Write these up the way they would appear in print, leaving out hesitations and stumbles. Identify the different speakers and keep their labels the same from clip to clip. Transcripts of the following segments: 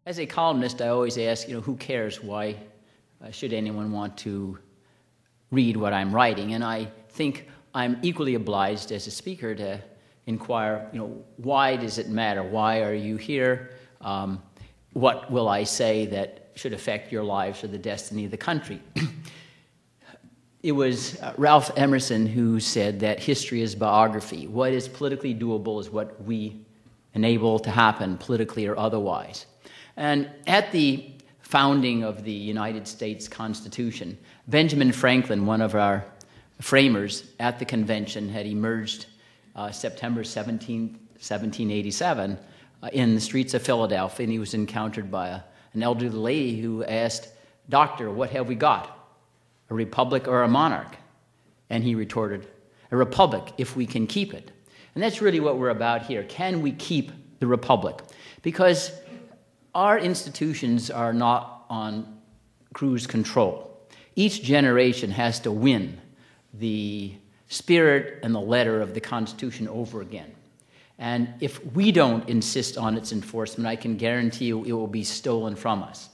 Speaker 1: As a columnist, I always ask, who cares? Why should anyone want to read what I'm writing? And I think I'm equally obliged as a speaker to inquire, why does it matter? Why are you here? What will I say that should affect your lives or the destiny of the country? It was Ralph Emerson who said that history is biography. What is politically doable is what we enable to happen, politically or otherwise. And at the founding of the United States Constitution, Benjamin Franklin, one of our framers at the convention, had emerged September 17, 1787, in the streets of Philadelphia, and he was encountered by an elderly lady who asked, "Doctor, what have we got? A republic or a monarch?" And he retorted, "A republic if we can keep it." And that's really what we're about here. Can we keep the republic? Because our institutions are not on cruise control. Each generation has to win the spirit and the letter of the Constitution over again. And if we don't insist on its enforcement, I can guarantee you it will be stolen from us.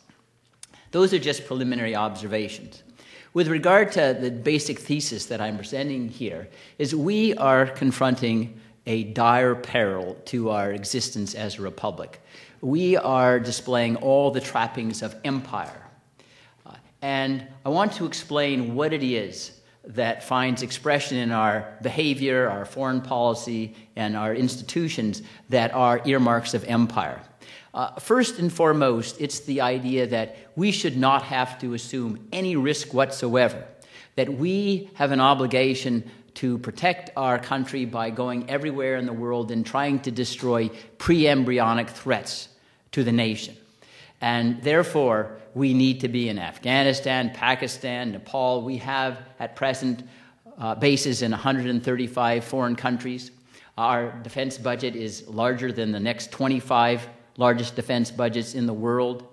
Speaker 1: Those are just preliminary observations. With regard to the basic thesis that I'm presenting here, is we are confronting a dire peril to our existence as a republic. We are displaying all the trappings of empire. And I want to explain what it is that finds expression in our behavior, our foreign policy, and our institutions that are earmarks of empire. First and foremost, it's the idea that we should not have to assume any risk whatsoever, that we have an obligation to protect our country by going everywhere in the world and trying to destroy pre-embryonic threats to the nation. And therefore, we need to be in Afghanistan, Pakistan, Nepal. We have, at present, bases in 135 foreign countries. Our defense budget is larger than the next 25 largest defense budgets in the world.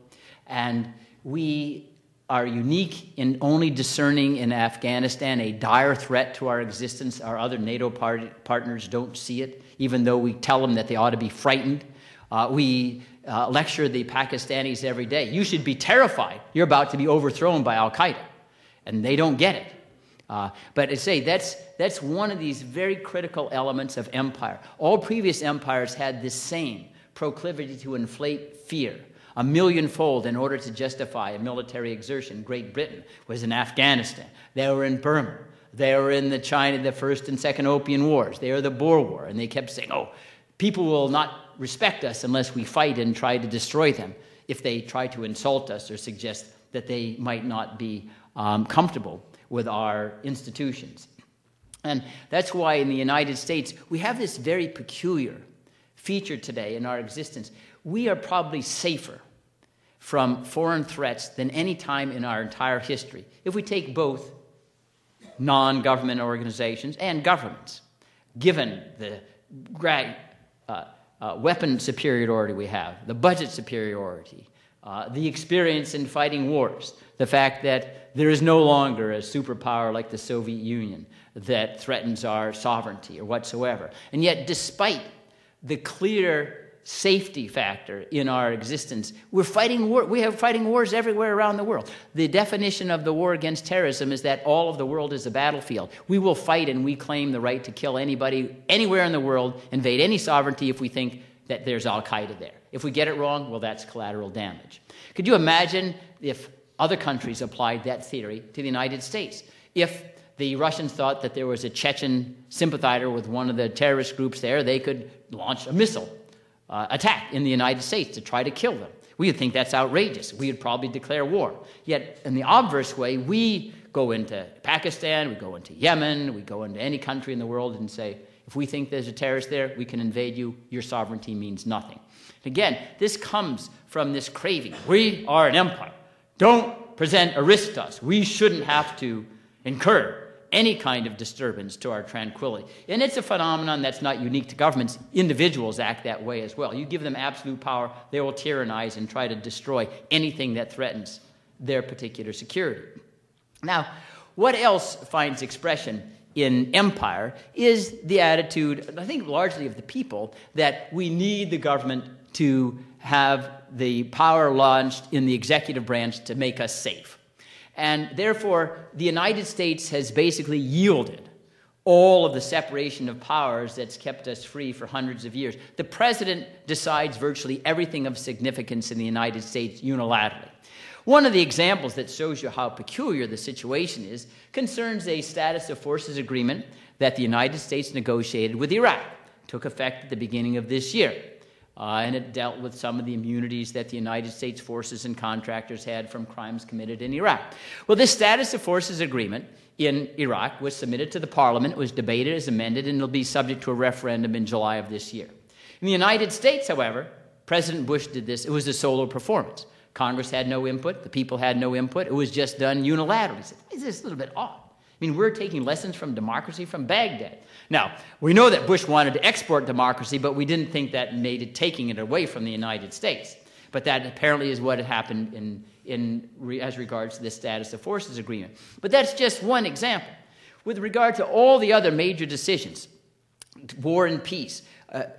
Speaker 1: And we are unique in only discerning in Afghanistan a dire threat to our existence. Our other NATO partners don't see it, even though we tell them that they ought to be frightened. We lecture the Pakistanis every day. You should be terrified. You're about to be overthrown by Al-Qaeda. And they don't get it. But I say that's one of these very critical elements of empire. All previous empires had this same proclivity to inflate fear, a millionfold in order to justify a military exertion. Great Britain was in Afghanistan. They were in Burma. They were in the First and Second Opium Wars. They were the Boer War. And they kept saying, people will not respect us unless we fight and try to destroy them, if they try to insult us or suggest that they might not be comfortable with our institutions. And that's why in the United States, we have this very peculiar feature today in our existence. We are probably safer from foreign threats than any time in our entire history, if we take both non-government organizations and governments, given the great weapon superiority we have, the budget superiority, the experience in fighting wars, the fact that there is no longer a superpower like the Soviet Union that threatens our sovereignty or whatsoever. And yet, despite the clear safety factor in our existence, we're fighting war. We have fighting wars everywhere around the world. The definition of the war against terrorism is that all of the world is a battlefield. We will fight and we claim the right to kill anybody, anywhere in the world, invade any sovereignty if we think that there's Al-Qaeda there. If we get it wrong, well, that's collateral damage. Could you imagine if other countries applied that theory to the United States? If the Russians thought that there was a Chechen sympathizer with one of the terrorist groups there, they could launch a missile attack in the United States to try to kill them. We would think that's outrageous. We would probably declare war. Yet, in the obverse way, we go into Pakistan, we go into Yemen, we go into any country in the world and say, if we think there's a terrorist there, we can invade you. Your sovereignty means nothing. Again, this comes from this craving. We are an empire. Don't present a risk to us. We shouldn't have to incur any kind of disturbance to our tranquility. And it's a phenomenon that's not unique to governments. Individuals act that way as well. You give them absolute power, they will tyrannize and try to destroy anything that threatens their particular security. Now, what else finds expression in empire is the attitude, I think largely of the people, that we need the government to have the power launched in the executive branch to make us safe. And therefore, the United States has basically yielded all of the separation of powers that's kept us free for hundreds of years. The president decides virtually everything of significance in the United States unilaterally. One of the examples that shows you how peculiar the situation is concerns a status of forces agreement that the United States negotiated with Iraq. It took effect at the beginning of this year. And it dealt with some of the immunities that the United States forces and contractors had from crimes committed in Iraq. Well, this status of forces agreement in Iraq was submitted to the parliament, was debated as amended, and it'll be subject to a referendum in July of this year. In the United States, however, President Bush did this. It was a solo performance. Congress had no input. The people had no input. It was just done unilaterally. Said, is this a little bit odd? I mean, we're taking lessons from democracy from Baghdad. Now, we know that Bush wanted to export democracy, but we didn't think that made it taking it away from the United States. But that apparently is what had happened as regards to the status of forces agreement. But that's just one example. With regard to all the other major decisions, war and peace,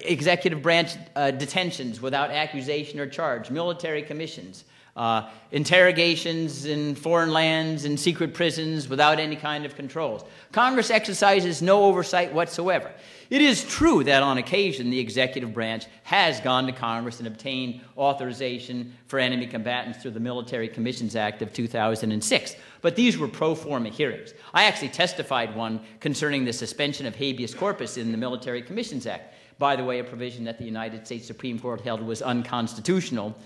Speaker 1: executive branch detentions without accusation or charge, military commissions, interrogations in foreign lands and secret prisons without any kind of controls. Congress exercises no oversight whatsoever. It is true that on occasion the executive branch has gone to Congress and obtained authorization for enemy combatants through the Military Commissions Act of 2006. But these were pro forma hearings. I actually testified one concerning the suspension of habeas corpus in the Military Commissions Act. By the way, a provision that the United States Supreme Court held was unconstitutional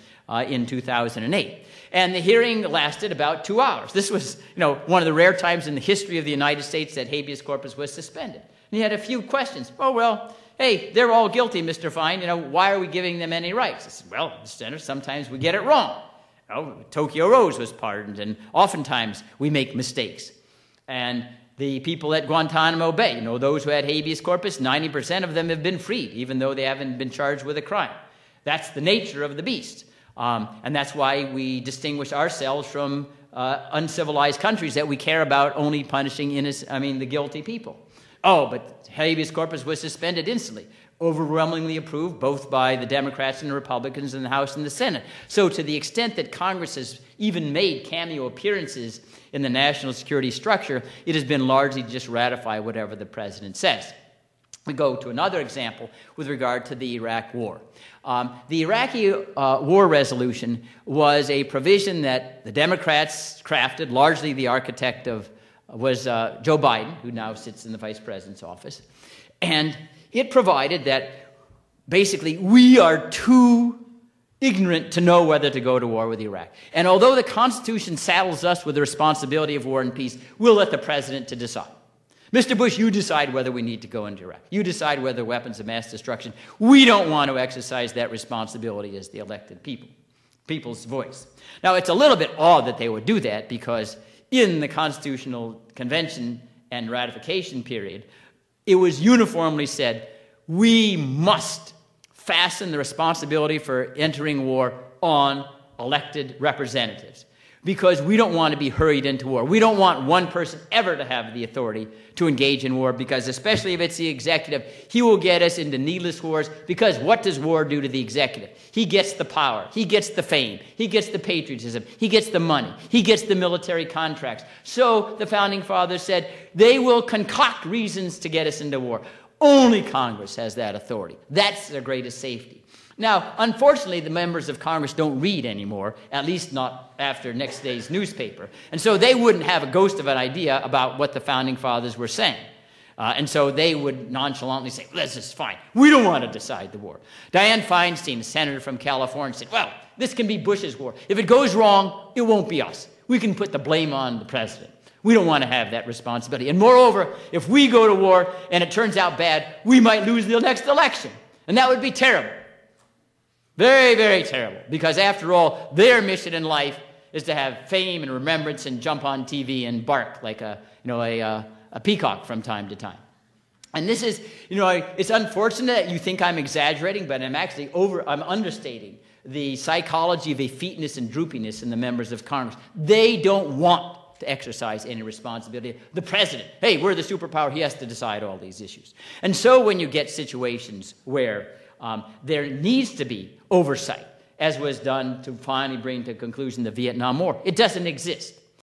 Speaker 1: in 2008. And the hearing lasted about 2 hours. This was, one of the rare times in the history of the United States that habeas corpus was suspended. And he had a few questions. Oh, well, hey, they're all guilty, Mr. Fein. Why are we giving them any rights? I said, well, Senator, sometimes we get it wrong. Tokyo Rose was pardoned, and oftentimes we make mistakes. And the people at Guantanamo Bay, those who had habeas corpus, 90% of them have been freed, even though they haven't been charged with a crime. That's the nature of the beast. And that's why we distinguish ourselves from uncivilized countries, that we care about only punishing the guilty people. Oh, but habeas corpus was suspended instantly, overwhelmingly approved both by the Democrats and the Republicans in the House and the Senate. So to the extent that Congress has even made cameo appearances in the national security structure, it has been largely to just ratify whatever the president says. We go to another example with regard to the Iraq war. The Iraqi war resolution was a provision that the Democrats crafted, largely the architect of was Joe Biden, who now sits in the vice president's office. And it provided that basically we are too ignorant to know whether to go to war with Iraq. And although the Constitution saddles us with the responsibility of war and peace, we'll let the president to decide. Mr. Bush, you decide whether we need to go into Iraq. You decide whether weapons of mass destruction. We don't want to exercise that responsibility as the elected people's voice. Now, it's a little bit odd that they would do that, because in the Constitutional Convention and ratification period, it was uniformly said, we must fasten the responsibility for entering war on elected representatives, because we don't want to be hurried into war. We don't want one person ever to have the authority to engage in war, because especially if it's the executive, he will get us into needless wars, because what does war do to the executive? He gets the power, he gets the fame, he gets the patriotism, he gets the money, he gets the military contracts. So the Founding Fathers said they will concoct reasons to get us into war. Only Congress has that authority. That's their greatest safety. Now, unfortunately, the members of Congress don't read anymore, at least not after next day's newspaper. And so they wouldn't have a ghost of an idea about what the Founding Fathers were saying. And so they would nonchalantly say, this is fine. We don't want to decide the war. Dianne Feinstein, a senator from California, said, well, this can be Bush's war. If it goes wrong, it won't be us. We can put the blame on the president. We don't want to have that responsibility. And moreover, if we go to war and it turns out bad, we might lose the next election. And that would be terrible. Very, very terrible, because after all, their mission in life is to have fame and remembrance and jump on TV and bark like a peacock from time to time. And this is, it's unfortunate that you think I'm exaggerating, but I'm understating the psychology of effeteness and droopiness in the members of Congress. They don't want to exercise any responsibility. The president, hey, we're the superpower, he has to decide all these issues. And so when you get situations where there needs to be oversight as was done to finally bring to conclusion the Vietnam War. It doesn't exist.